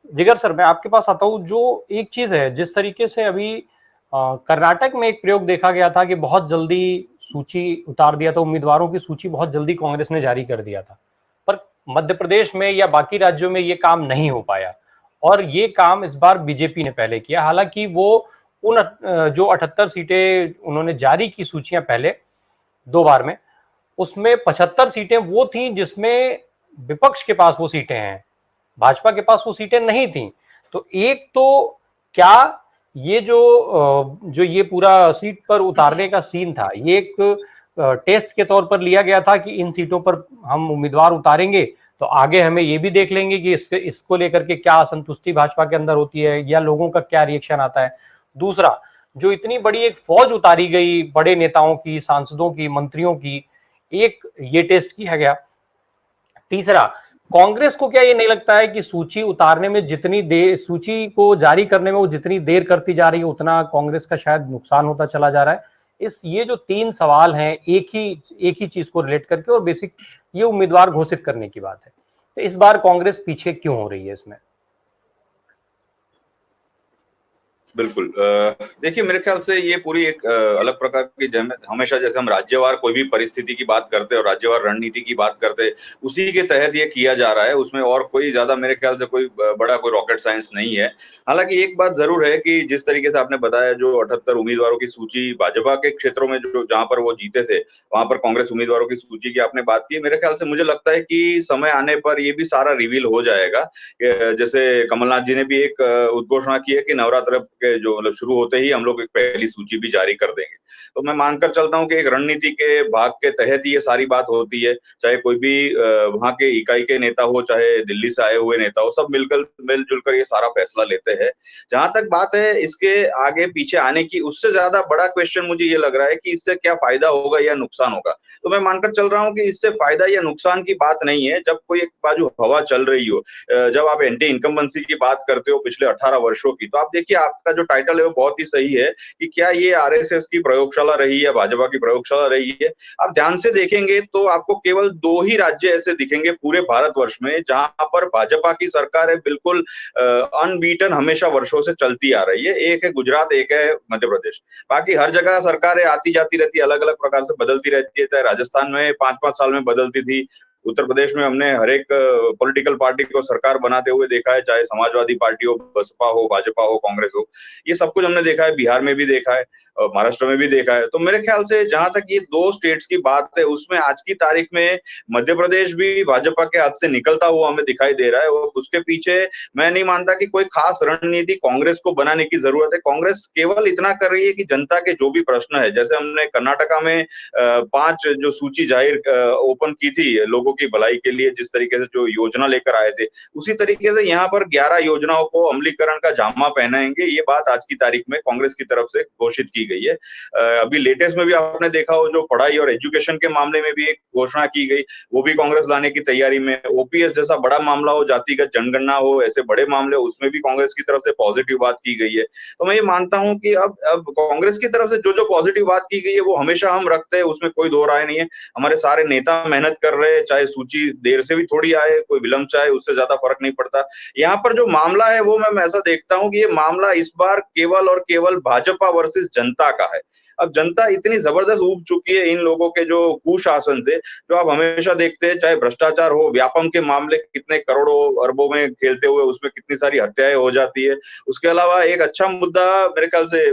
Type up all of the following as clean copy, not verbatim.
जिगर सर, मैं आपके पास आता हूँ। जो एक चीज है, जिस तरीके से अभी कर्नाटक में एक प्रयोग देखा गया था कि बहुत जल्दी सूची उतार दिया था, उम्मीदवारों की सूची बहुत जल्दी कांग्रेस ने जारी कर दिया था, पर मध्य प्रदेश में या बाकी राज्यों में ये काम नहीं हो पाया, और ये काम इस बार बीजेपी ने पहले किया। हालांकि वो उन जो 78 सीटें उन्होंने जारी की सूचियां पहले 2 बार में, उसमें 75 सीटें वो थी जिसमें विपक्ष के पास वो सीटें हैं, भाजपा के पास वो सीटें नहीं थी। तो एक तो क्या ये जो ये पूरा सीट पर उतारने का सीन था, ये एक टेस्ट के तौर पर लिया गया था कि इन सीटों पर हम उम्मीदवार उतारेंगे तो आगे हमें ये भी देख लेंगे कि इसको लेकर के क्या असंतुष्टि भाजपा के अंदर होती है या लोगों का क्या रिएक्शन आता है। दूसरा, जो इतनी बड़ी एक फौज उतारी गई बड़े नेताओं की, सांसदों की, मंत्रियों की, एक ये टेस्ट किया गया। तीसरा, कांग्रेस को क्या ये नहीं लगता है कि सूची उतारने में जितनी देर, सूची को जारी करने में वो जितनी देर करती जा रही है, उतना कांग्रेस का शायद नुकसान होता चला जा रहा है? इस ये जो 3 सवाल हैं एक ही चीज को रिलेट करके, और बेसिक ये उम्मीदवार घोषित करने की बात है, तो इस बार कांग्रेस पीछे क्यों हो रही है इसमें? बिल्कुल। देखिए, मेरे ख्याल से ये पूरी एक अलग प्रकार की हमेशा जैसे हम राज्यवार कोई भी परिस्थिति की बात करते हैं और राज्यवार रणनीति की बात करते हैं, उसी के तहत ये किया जा रहा है। उसमें और कोई ज्यादा मेरे ख्याल से कोई बड़ा कोई रॉकेट साइंस नहीं है। हालांकि एक बात जरूर है कि जिस तरीके से आपने बताया, जो 78 उम्मीदवारों की सूची भाजपा के क्षेत्रों में जो जहां पर वो जीते थे, वहां पर कांग्रेस उम्मीदवारों की सूची की आपने बात की, मेरे ख्याल से मुझे लगता है कि समय आने पर ये भी सारा रिवील हो जाएगा। जैसे कमलनाथ जी ने भी एक उद्घोषणा की है कि नवरात्र के जो मतलब शुरू होते ही हम लोग एक पहली सूची भी जारी कर देंगे। तो मैं मानकर चलता हूँ कि एक रणनीति के भाग के तहत ही ये सारी बात होती है। चाहे कोई भी वहां के इकाई के नेता हो, चाहे दिल्ली से आए हुए नेता हो, सब मिलजुल कर ये सारा फैसला लेते हैं। जहां तक बात है इसके आगे पीछे आने की, उससे ज्यादा बड़ा क्वेश्चन मुझे ये लग रहा है कि इससे क्या फायदा होगा या नुकसान होगा। तो मैं मानकर चल रहा हूँ कि इससे फायदा या नुकसान की बात नहीं है। जब कोई एक बाजू हवा चल रही हो, जब आप एंटी इनकम्बेंसी की बात करते हो पिछले 18 वर्षों की, तो आप देखिए आपका जो टाइटल है वो बहुत ही सही है कि क्या ये आरएसएस की प्रयोगशाला रही है, भाजपा की प्रयोगशाला रही है। आप ध्यान से देखेंगे तो आपको केवल 2 ही राज्य ऐसे दिखेंगे पूरे भारतवर्ष में जहां पर भाजपा की सरकार है बिल्कुल अनबीटन, हमेशा वर्षों से चलती आ रही है। एक है गुजरात, एक है मध्य प्रदेश। बाकी हर जगह सरकारें आती जाती रहती है, अलग अलग प्रकार से बदलती रहती है। चाहे राजस्थान में 5-5 साल में बदलती थी, उत्तर प्रदेश में हमने हर एक पॉलिटिकल पार्टी को सरकार बनाते हुए देखा है, चाहे समाजवादी पार्टी हो, बसपा हो, भाजपा हो, कांग्रेस हो। ये सब कुछ हमने देखा है, बिहार में भी देखा है, महाराष्ट्र में भी देखा है। तो मेरे ख्याल से जहां तक ये 2 स्टेट्स की बात है, उसमें आज की तारीख में मध्य प्रदेश भी भाजपा के हाथ से निकलता हुआ हमें दिखाई दे रहा है। और उसके पीछे मैं नहीं मानता कि कोई खास रणनीति कांग्रेस को बनाने की जरूरत है। कांग्रेस केवल इतना कर रही है कि जनता के जो भी प्रश्न है, जैसे हमने कर्नाटका में 5 जो सूची जाहिर ओपन की थी लोगों की भलाई के लिए, जिस तरीके से जो योजना लेकर आए थे, उसी तरीके से यहाँ पर 11 योजनाओं को अमलीकरण का जामा पहनाएंगे। ये बात आज की तारीख में कांग्रेस की तरफ से घोषित की गई है। अभी लेटेस्ट में भी आपने देखा हो, जो पढ़ाई और एजुकेशन के मामले में भी एक घोषणा की गई, वो भी कांग्रेस लाने की तैयारी में। ओपीएस जैसा बड़ा मामला हो, जातिगत जनगणना हो, ऐसे बड़े मामले, उसमें भी कांग्रेस की तरफ से पॉजिटिव बात की गई है। तो मैं ये मानता हूं कि अब कांग्रेस की तरफ से जो जो पॉजिटिव बात की गई है वो हमेशा हम रखते हैं, उसमें कोई दो राय नहीं है। हमारे सारे नेता मेहनत कर रहे हैं, चाहे सूची देर से भी थोड़ी आए, कोई विलंब से आए, उससे ज्यादा फर्क नहीं पड़ता। यहाँ पर जो मामला है वो मैं ऐसा देखता हूँ कि ये मामला इस बार केवल और केवल भाजपा वर्सेस जनता का है। अब जनता इतनी जबरदस्त ऊब चुकी है इन लोगों के जो कुशासन से, जो आप हमेशा देखते हैं, चाहे भ्रष्टाचार हो, व्यापम के मामले कितने करोड़ों अरबों में खेलते हुए उसमें कितनी सारी हत्याएं हो जाती है। उसके अलावा एक अच्छा मुद्दा मेरे ख्याल से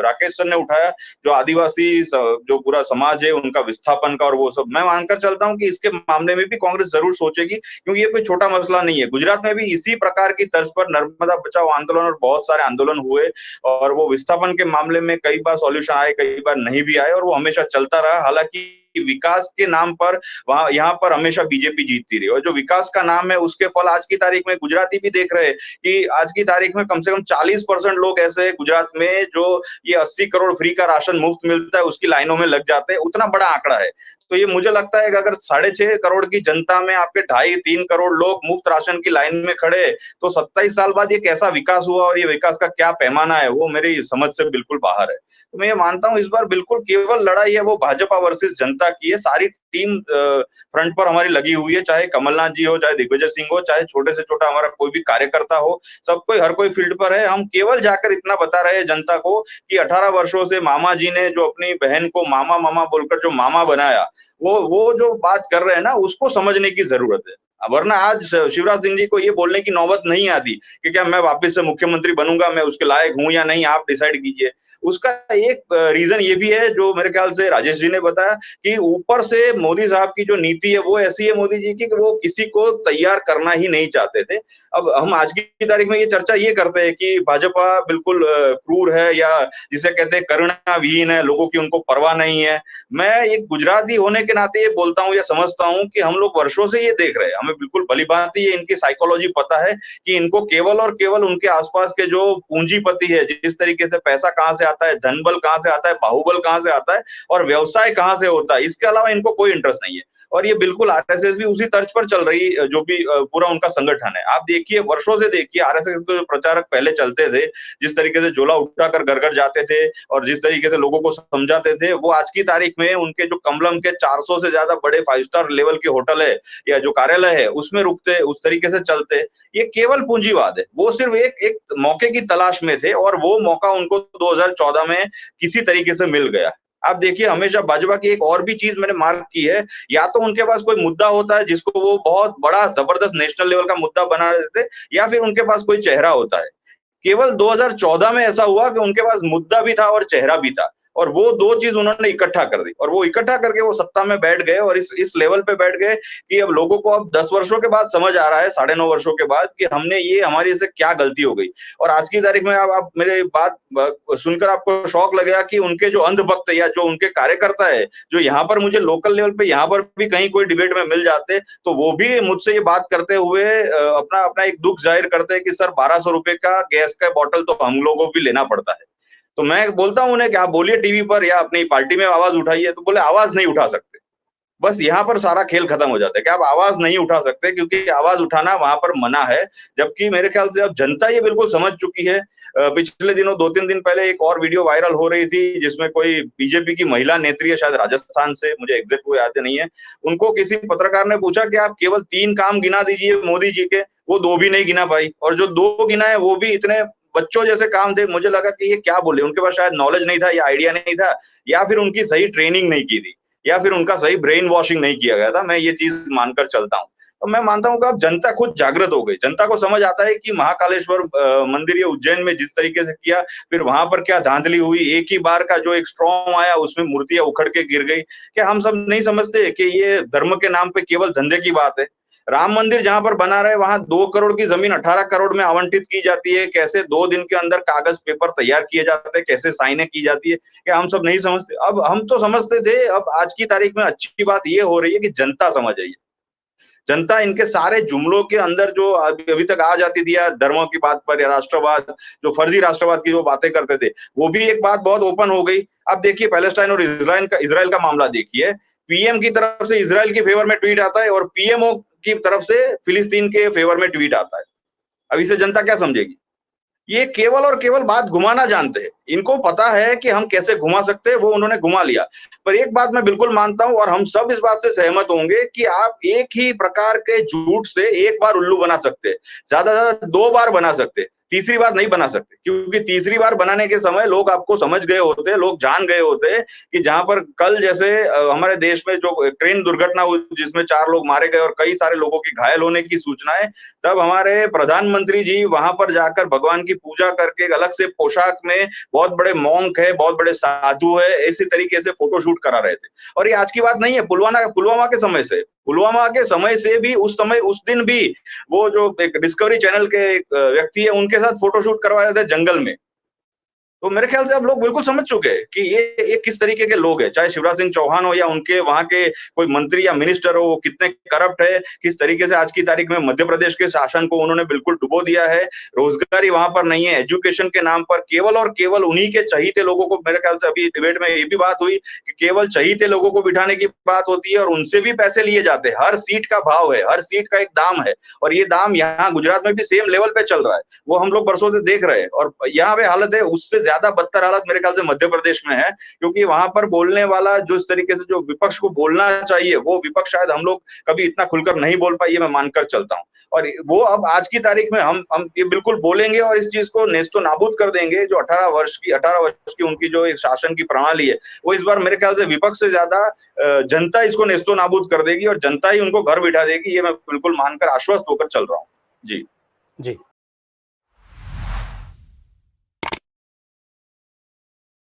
राकेश सर ने उठाया, जो आदिवासी जो पूरा समाज है उनका विस्थापन का, और वो सब मैं मानकर चलता हूँ कि इसके मामले में भी कांग्रेस जरूर सोचेगी, क्योंकि ये कोई छोटा मसला नहीं है। गुजरात में भी इसी प्रकार की तर्ज पर नर्मदा बचाओ आंदोलन और बहुत सारे आंदोलन हुए, और वो विस्थापन के मामले में कई बार सॉल्यूशन आए, कई बार नहीं भी आए, और वो हमेशा चलता रहा। हालांकि विकास के नाम पर वहां यहाँ पर हमेशा बीजेपी जीतती रही, और जो विकास का नाम है उसके फल आज की तारीख में गुजराती भी देख रहे हैं कि आज की तारीख में कम से कम 40% लोग ऐसे हैं गुजरात में जो ये 80 करोड़ फ्री का राशन मुफ्त मिलता है उसकी लाइनों में लग जाते हैं। उतना बड़ा आंकड़ा है। तो ये मुझे लगता है कि अगर 6.5 करोड़ की जनता में आपके 2.5-3 करोड़ लोग मुफ्त राशन की लाइन में खड़े, तो 27 साल बाद ये कैसा विकास हुआ और ये विकास का क्या पैमाना है, वो मेरी समझ से बिल्कुल बाहर है। तो मैं ये मानता हूँ इस बार बिल्कुल केवल लड़ाई है वो भाजपा वर्सेस जनता की है। सारी टीम फ्रंट पर हमारी लगी हुई है, चाहे कमलनाथ जी हो, चाहे दिग्विजय सिंह हो, चाहे छोटे से छोटा हमारा कोई भी कार्यकर्ता हो, सब कोई हर कोई फील्ड पर है। हम केवल जाकर इतना बता रहे हैं जनता को कि 18 वर्षों से मामा जी ने जो अपनी बहन को मामा मामा बोलकर जो मामा बनाया, वो जो बात कर रहे हैं ना, उसको समझने की ज़रूरत है। वरना आज शिवराज सिंह जी को ये बोलने की नौबत नहीं आती कि क्या मैं वापस से मुख्यमंत्री बनूँगा, मैं उसके लायक हूँ या नहीं, आप डिसाइड कीजिए। उसका एक रीज़न ये भी है जो मेरे ख्याल से राजेश जी ने बताया कि ऊपर से मोदी साहब की जो नीति है वो ऐसी है मोदी जी की कि वो किसी को तैयार करना ही नहीं चाहते थे। अब हम आज की तारीख में ये चर्चा ये करते हैं कि भाजपा बिल्कुल क्रूर है या जिसे कहते हैं करुणाविहीन है, लोगों की उनको परवाह नहीं है। मैं एक गुजराती होने के नाते ये बोलता हूँ या समझता हूँ कि हम लोग वर्षों से ये देख रहे हैं। हमें बिल्कुल भली-भांति ये इनकी साइकोलॉजी पता है कि इनको केवल और केवल उनके आस-पास के जो पूंजीपति है, जिस तरीके से पैसा कहाँ से आता है, धन बल कहाँ से आता है, बाहुबल कहाँ से आता है और व्यवसाय कहाँ से होता है, इसके अलावा इनको कोई इंटरेस्ट नहीं है। और ये बिल्कुल आरएसएस भी उसी तर्ज पर चल रही जो भी पूरा उनका संगठन है। आप देखिए वर्षों से देखिए आरएसएस के जो प्रचारक पहले चलते थे, जिस तरीके से झोला उठाकर घर-घर जाते थे और जिस तरीके से लोगों को समझाते थे, वो आज की तारीख में उनके जो कमलम के 400 से ज्यादा बड़े 5 स्टार लेवल के होटल है या जो कार्यालय है, उसमें रुकते, उस तरीके से चलते। ये केवल पूंजीवाद है। वो सिर्फ एक एक मौके की तलाश में थे और वो मौका उनको 2014 में किसी तरीके से मिल गया। आप देखिए हमेशा भाजपा की एक और भी चीज़ मैंने मार्क की है, या तो उनके पास कोई मुद्दा होता है जिसको वो बहुत बड़ा ज़बरदस्त नेशनल लेवल का मुद्दा बना देते हैं या फिर उनके पास कोई चेहरा होता है। केवल 2014 में ऐसा हुआ कि उनके पास मुद्दा भी था और चेहरा भी था और वो 2 चीज़ उन्होंने इकट्ठा कर दी और वो इकट्ठा करके वो सत्ता में बैठ गए और इस लेवल पे बैठ गए कि अब लोगों को अब 10 वर्षों के बाद समझ आ रहा है, 9.5 वर्षों के बाद कि हमने ये हमारी से क्या गलती हो गई। और आज की तारीख में आप मेरी बात सुनकर आपको शॉक लगेगा कि उनके जो अंधभक्त या जो उनके कार्यकर्ता है, जो यहाँ पर मुझे लोकल लेवल पे यहाँ पर भी कहीं कोई डिबेट में मिल जाते, तो वो भी मुझसे ये बात करते हुए अपना अपना एक दुःख ज़ाहिर करते हैं कि सर ₹1200 का गैस का बॉटल तो हम लोगों को भी लेना पड़ता है। तो मैं बोलता हूँ उन्हें कि आप बोलिए टीवी पर या अपनी पार्टी में आवाज़ उठाइए, तो बोले आवाज़ नहीं उठा सकते। बस यहाँ पर सारा खेल खत्म हो जाता है कि आप आवाज़ नहीं उठा सकते क्योंकि आवाज़ उठाना वहाँ पर मना है। जबकि मेरे ख्याल से अब जनता ये बिल्कुल समझ चुकी है। पिछले दिनों 2-3 दिन पहले एक और वीडियो वायरल हो रही थी जिसमें कोई बीजेपी की महिला नेत्री है शायद राजस्थान से, मुझे एग्ज़ैक्ट वो याद नहीं है। उनको किसी पत्रकार ने पूछा कि आप केवल 3 काम गिना दीजिए मोदी जी के, वो 2 भी नहीं गिना पाई और जो 2 गिनाए वो भी इतने बच्चों जैसे काम थे। मुझे लगा कि ये क्या बोले, उनके पास शायद नॉलेज नहीं था या आइडिया नहीं था या फिर उनकी सही ट्रेनिंग नहीं की थी। या फिर उनका सही ब्रेन वॉशिंग नहीं किया गया था, मैं ये चीज़ मानकर चलता हूँ। तो मैं मानता हूँ कि अब जनता खुद जागृत हो गई। जनता को समझ आता है कि महाकालेश्वर मंदिर या उज्जैन में जिस तरीके से किया, फिर वहाँ पर क्या धांधली हुई, एक ही बार का जो एक स्टॉर्म आया उसमें मूर्तियाँ उखड़ के गिर गई। क्या हम सब नहीं समझते कि ये धर्म के नाम पे केवल धंधे की बात है? राम मंदिर जहाँ पर बना रहे वहाँ 2 करोड़ की ज़मीन 18 करोड़ में आवंटित की जाती है। कैसे 2 दिन के अंदर कागज़ पेपर तैयार किए जाते हैं, कैसे साइनें की जाती है, क्या हम सब नहीं समझते? अब हम तो समझते थे, अब आज की तारीख में अच्छी बात ये हो रही है कि जनता समझ रही है। जनता इनके सारे जुमलों के अंदर जो अभी तक आ जाती थी या धर्मों की बात पर या राष्ट्रवाद, जो फर्जी राष्ट्रवाद की जो बातें करते थे, वो भी एक बात बहुत ओपन हो गई। अब देखिए पैलेस्टाइन और इज़राइल का मामला देखिए। पीएम की तरफ से इज़राइल के फेवर में ट्वीट आता है और पीएमओ की तरफ से फिलिस्तीन के फेवर में ट्वीट आता है। अब इसे जनता क्या समझेगी? ये केवल और केवल बात घुमाना जानते हैं। इनको पता है कि हम कैसे घुमा सकते हैं, वो उन्होंने घुमा लिया। पर एक बात मैं बिल्कुल मानता हूँ और हम सब इस बात से सहमत होंगे कि आप एक ही प्रकार के झूठ से एक बार उल्लू बना सकते हैं, ज़्यादा से ज़्यादा 2 बार बना सकते हैं, तीसरी बार नहीं बना सकते। क्योंकि तीसरी बार बनाने के समय लोग आपको समझ गए होते हैं, लोग जान गए होते हैं कि जहाँ पर कल जैसे हमारे देश में जो ट्रेन दुर्घटना हुई जिसमें 4 लोग मारे गए और कई सारे लोगों की घायल होने की सूचनाएँ, तब हमारे प्रधानमंत्री जी वहाँ पर जाकर भगवान की पूजा करके एक अलग से पोशाक में बहुत बड़े मॉन्क है, बहुत बड़े साधु है, इसी तरीके से फोटोशूट करा रहे थे। और ये आज की बात नहीं है, पुलवामा के समय से। पुलवामा के समय से भी उस समय उस दिन भी वो जो एक डिस्कवरी चैनल के एक व्यक्ति है, उनके साथ फोटोशूट करवाए थे जंगल में। तो मेरे ख्याल से अब लोग बिल्कुल समझ चुके हैं कि ये किस तरीके के लोग हैं, चाहे शिवराज सिंह चौहान हो या उनके वहां के कोई मंत्री या मिनिस्टर हो, वो कितने करप्ट है, किस तरीके से आज की तारीख में मध्य प्रदेश के शासन को उन्होंने बिल्कुल डुबो दिया है। रोजगारी वहां पर नहीं है, एजुकेशन के नाम पर केवल और केवल उन्हीं के चहीते लोगों को, मेरे ख्याल से अभी डिबेट में ये भी बात हुई कि केवल चहीते लोगों को बिठाने की बात होती है और उनसे भी पैसे लिए जाते हैं। हर सीट का भाव है, हर सीट का एक दाम है, और ये दाम यहाँ गुजरात में भी सेम लेवल पे चल रहा है, वो हम लोग बरसों से देख रहे हैं। और यहाँ पे हालत है उससे ज्यादा बदतर हालत मेरे ख्याल से मध्य प्रदेश में है, क्योंकि वहां पर बोलने वाला जो इस तरीके से जो विपक्ष को बोलना चाहिए, वो विपक्ष शायद हम लोग कभी इतना खुलकर नहीं बोल पाए, ये मैं मानकर चलता हूँ। और वो अब आज की तारीख में हम ये बिल्कुल बोलेंगे और इस चीज को नेस्तो नाबूद कर देंगे। जो 18 वर्ष की उनकी जो एक शासन की प्रणाली है, वो इस बार मेरे ख्याल से विपक्ष से ज्यादा जनता इसको नेस्तो नाबूद कर देगी और जनता ही उनको घर बिठा देगी, ये मैं बिल्कुल मानकर आश्वस्त होकर चल रहा हूँ। जी जी।